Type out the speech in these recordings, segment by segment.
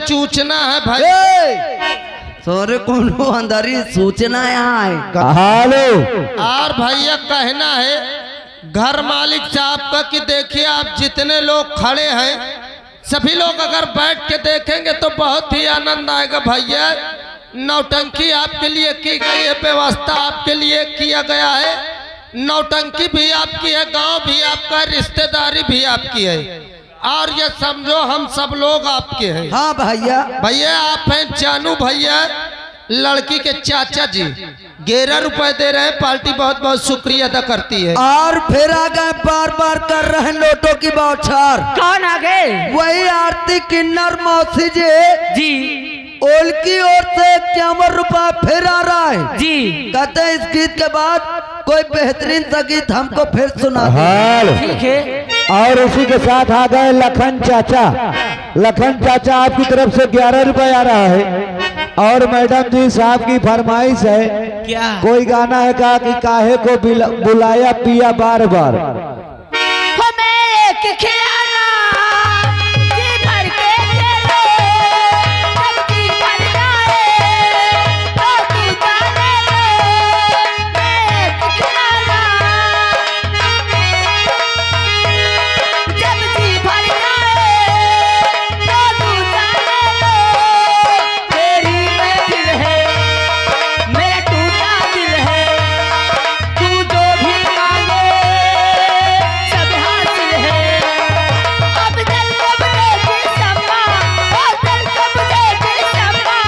सूचना है भाई। सोरे कोनो अंदर सूचना है और भैया कहना है घर मालिक साहब का कि देखिए आप जितने लोग खड़े हैं सभी लोग अगर बैठ के देखेंगे तो बहुत ही आनंद आएगा भैया। नौटंकी आपके लिए की गई है, व्यवस्था आपके लिए किया गया है। नौटंकी भी आपकी है, गांव भी आपका, रिश्तेदारी भी आपकी है और ये समझो हम सब लोग आपके हैं। हाँ भैया। भैया आप हैं जानू भैया, लड़की के चाचा जी 11 रुपए दे रहे हैं। पार्टी बहुत बहुत शुक्रिया अदा करती है। और फिर आ गए बार बार कर रहे हैं नोटों की बौछार। कौन आ गए? वही आरती किन्नर मौसी जी ओल की ओर से 51 रुपया फिर आ रहा है जी। कहते हैं इस गीत के बाद कोई बेहतरीन सा गीत हमको फिर सुना। ठीक है। और उसी के साथ आ गए लखन चाचा। लखन चाचा आपकी तरफ से 11 रुपए आ रहा है। और मैडम जी साहब की फरमाइश है क्या? कोई गाना है कहा कि काहे को बुलाया पिया बार बार। हमें एक खिलाना जी भर के चलो, जब जी भर जाए तो तू जाने लो। मैं एक खिलाना जब जी भर जाए तो तू जाने लो। तेरी महफिल है मेरा टूटा दिल है, तू जो भी मांगे सब हासिल है। अब चल कब देगी सम्मा, ओ चल कब देगी सम्मा,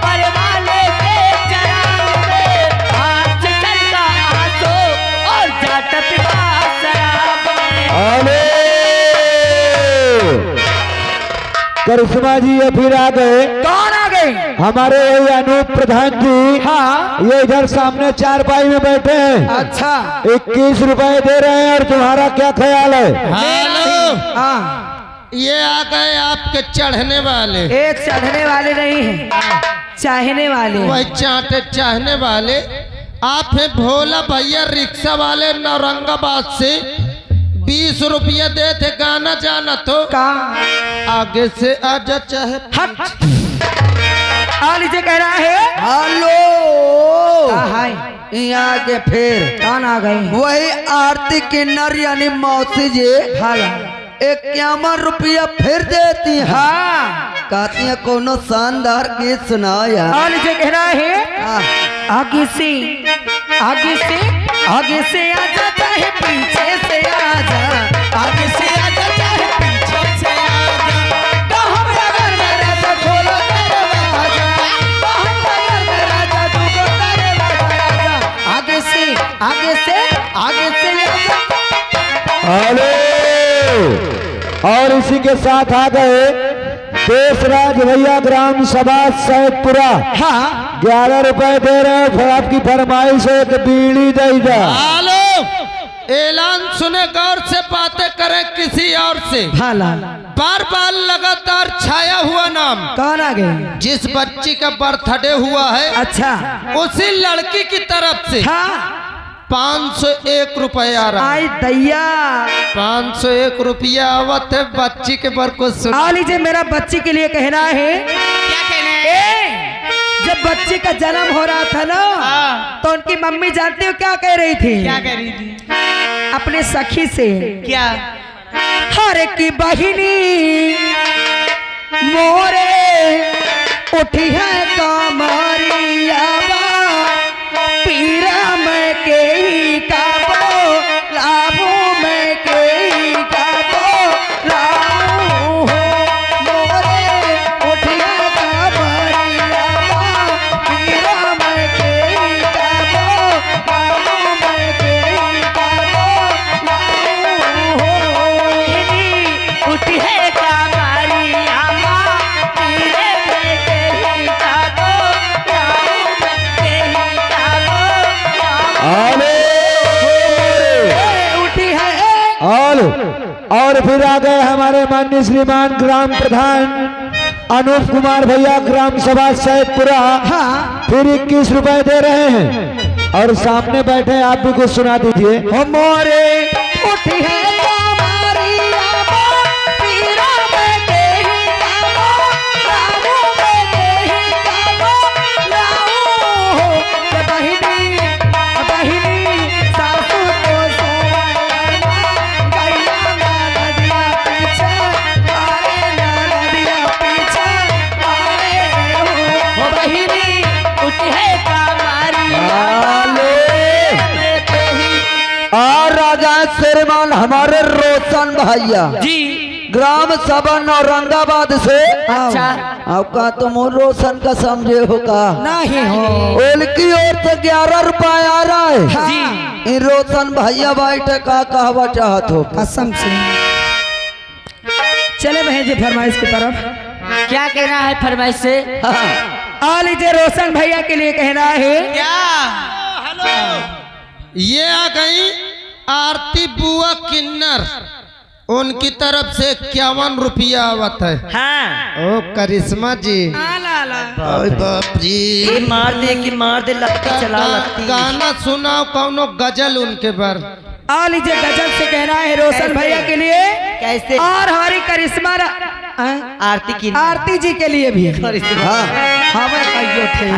परवाने के चराग में हाथ चल का आंसू और जाटत का शराब में। करिश्मा जी ये फिर आ गए। कौन आ गए? हमारे यही अनूप प्रधान जी। हाँ। ये इधर सामने चारपाई में बैठे हैं। अच्छा। 21 रुपए दे रहे हैं। और तुम्हारा क्या ख्याल है? हेलो, हाँ। ये आ गए आपके चढ़ने वाले। एक चढ़ने वाले नहीं है, चाहने वाले। वही चाटे चाहने वाले आप हैं। भोला भैया रिक्शा वाले नौरंगाबाद से 20 रुपया दे थे। गाना जाना तो कहाँ? आगे से आजा चाहे हट। आ लीजिए कह रहा है। Hello hi. यहाँ के फिर कौन आ गए? वही आरती किन्नर यानी मौसी जी भाला 51 रुपया फिर देती है। हाँ। कहती है कोनो शानदार गीत सुनाओ यार। आ लीजिए कह रहा है। आगे से आगे से आगे से आजा चाहे पीछे से आजा, आगे से आजा चाहे पीछे से आजा, तो हमरा घर में राजा खोलो दरवाजा, तो हमरा घर में राजा दुगो दरवाजा आजा, आगे से आगे से आगे से आजा। और इसी के साथ आ गए देशराज भैया ग्राम सभा सैदपुरा। हाँ। 11 रुपए दे रहे हैं। फिर आपकी फरमाइश है कि बीड़ी दे जा। हेलो, ऐलान सुने गौर से बातें करें किसी और से। भाला बार बार लगातार छाया हुआ नाम। कौन आ गए? जिस बच्ची का बर्थडे हुआ है अच्छा। उसी लड़की की तरफ से हाँ। 501 रुपया आ रहा है। आई दैया 501 रुपया आवत है बच्ची के बर को सुन। आ लीजिए मेरा बच्ची के लिए कहना है। क्या कहना है? जब बच्ची का जन्म हो रहा था ना तो उनकी मम्मी जानते हो क्या कह रही थी? क्या कह रही थी? अपने सखी से क्या? हर की बहिनी मोरे उठी है कमरिया पीरा में के ही काबो लाभो में के ही काबो लाभो मोरे उठी है कमरिया पीरा में के ही काबो लाभो में के ही काबो लाभो उठी है कमरिया पीरे में के ही काबो लाभो में के ही काबो उठी है। और फिर आ गए हमारे माननीय श्रीमान ग्राम प्रधान अनूप कुमार भैया ग्राम सभा सैदपुरा। हाँ। फिर 21 रुपए दे रहे हैं। और सामने बैठे आप भी कुछ सुना दीजिए। मोरे उठी है कमरिया पीरा में के ही काबो लाभो हमारे रोशन भैया जी ग्राम सभा औरंगाबाद से। अच्छा आपका तुम रोशन का समझे हो का नहीं हो उनकी ओर से 11 रुपए आ रहा है। जी इन रोशन भैया बैठे का कहवा चाहत हो। कसम से चले बहन जी फरमाइश की तरफ। क्या कहना है फरमाइश से? हाँ। आ लीजिए रोशन भैया के लिए कहना है। ये आ गई आरती बुआ किन्नर, उनकी तरफ से 51 रुपया आवत है। हाँ ओ करिश्मा जी, ओए बाप रे, मार दे लगती चला लगती। गाना सुनाओ कौनो गजल उनके पर। आ लीजिए गजल से कहना है रोशन भैया के लिए। कैसे? और हमारी करिश्मा आरती जी के लिए भी। हाँ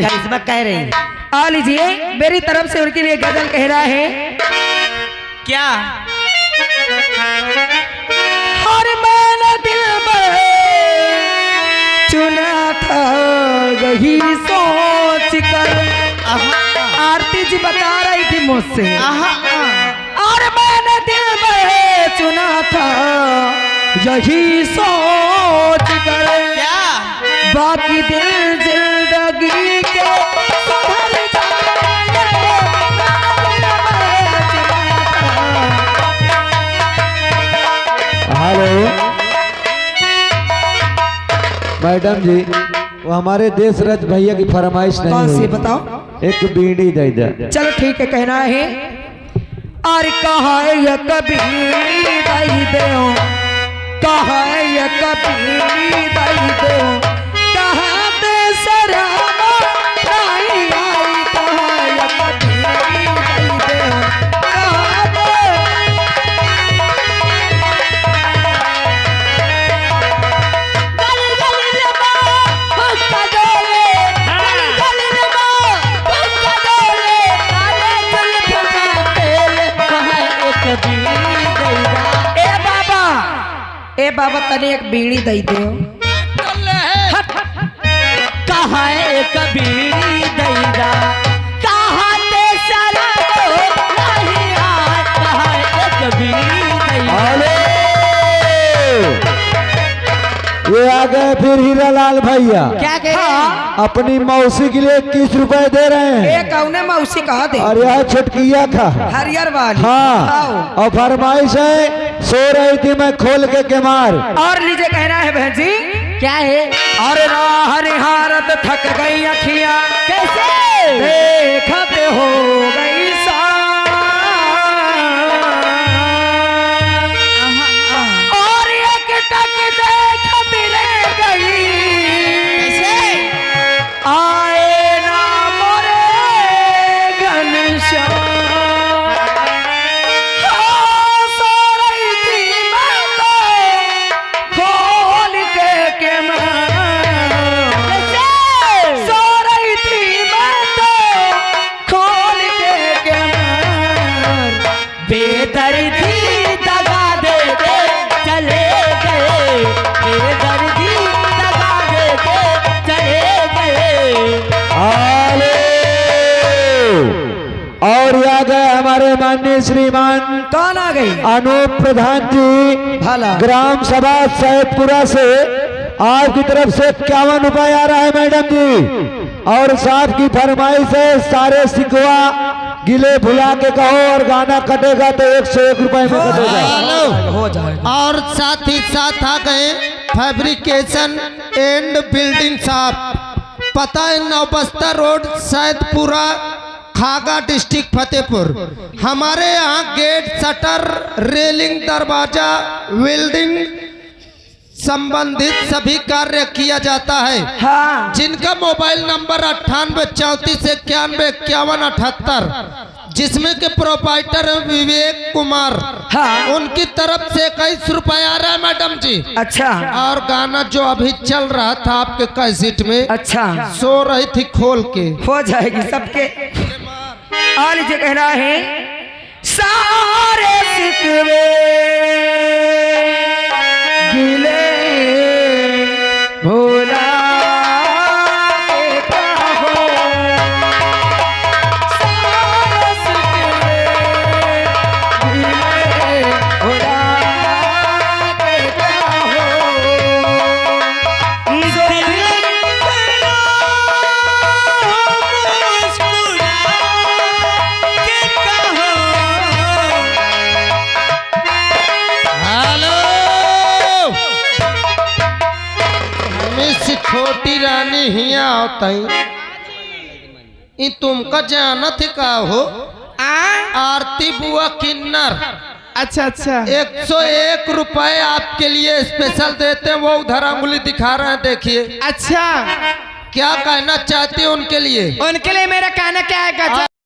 करिश्मा कह रही है। आ लीजिए मेरी तरफ से उनके लिए गजल कहना है। क्या? और मैंने दिल में चुना था यही सोच कर। आरती जी बता रही थी मुझसे। और मैंने दिल में चुना था यही सोच कर। क्या? बाकी दिल जिंदगी के सुधर जाएंगे। हेलो मैडम जी, वो हमारे देश रज भैया की फरमाइश नहीं कौन सी हुई। बताओ? एक बीड़ी दे दे। चलो ठीक है कहना है। और कहा है ये कभी दई दे, कहा है ये कभी दई दे, कहा दे शराबा नहीं आई, कहा ये कभी दई दे, कहा दे। गली गली में हुक्का डोले, गली गली में हुक्का डोले, अरे चल फसा तेल, ए बाबा तने एक बीड़ी दई दे। कहा एक बीड़ी दई दा, कहा ते शराब नहीं आए, कहा एक बीड़ी दई दा। हेलो ये आ गए फिर हीरालाल भैया। क्या कह रहे हैं? अपनी मौसी के लिए 21 रुपए दे रहे हैं। ए कौने मौसी कहा दे? और यह छुटकिया था। हरियर वाली। हाँ आओ। और फरमाइश है, सो रही थी मैं खोल के केमार। और लीजिए कहना है बहन जी। क्या है? और राह निहारत थक गई अखियां, कैसे देखते हो गई और एक टक देखती रह गई, आए ना मोरे घनश्याम। सो रही थी मैं तो खोल के सो रही थी मैं तो खोल के बेदर्दी दगा दे के चले गए, बेदर्दी दगा दे के चले गए। हेलो और ये आ गए हमारे माननीय श्रीमान कौन आ गई? अनूप प्रधान जी, भला। ग्राम सभा सैदपुरा से आपकी तरफ से 51 रुपए आ रहा है मैडम जी। और साहब की फरमाइश है, सारे सिकवा गिले भुला के कहो और गाना कटेगा तो 101 रुपए में कटेगा। हेलो, हो जाएगा। और साथ ही साथ आ गए फैब्रिकेशन एंड बिल्डिंग शॉप, पता है नौबस्ता रोड सैदपुरा खागा डिस्ट्रिक्ट फतेहपुर। हमारे यहाँ गेट शटर रेलिंग दरवाजा वेल्डिंग संबंधित सभी कार्य किया जाता है। हाँ जिनका मोबाइल नंबर 9834915178, जिसमें के प्रोपाइटर है विवेक कुमार। हाँ। उनकी तरफ से 21 रुपए आ रहा है मैडम जी। अच्छा और गाना जो अभी चल रहा था आपके कैसेट में, अच्छा सो रही थी खोल के, हो जाएगी सबके। आ लीजिए कहना है, सारे सिकवे गिले भोला के कहो, सारे सिकवे गिले ऐसी छोटी रानी हिया होता तुमका जानत का हो आरती बुआ किन्नर। अच्छा अच्छा 101 रुपए आपके लिए स्पेशल देते हैं, वो उधर अंगुली दिखा रहे हैं, देखिए। अच्छा क्या कहना चाहती है उनके लिए? उनके लिए मेरा कहना क्या है?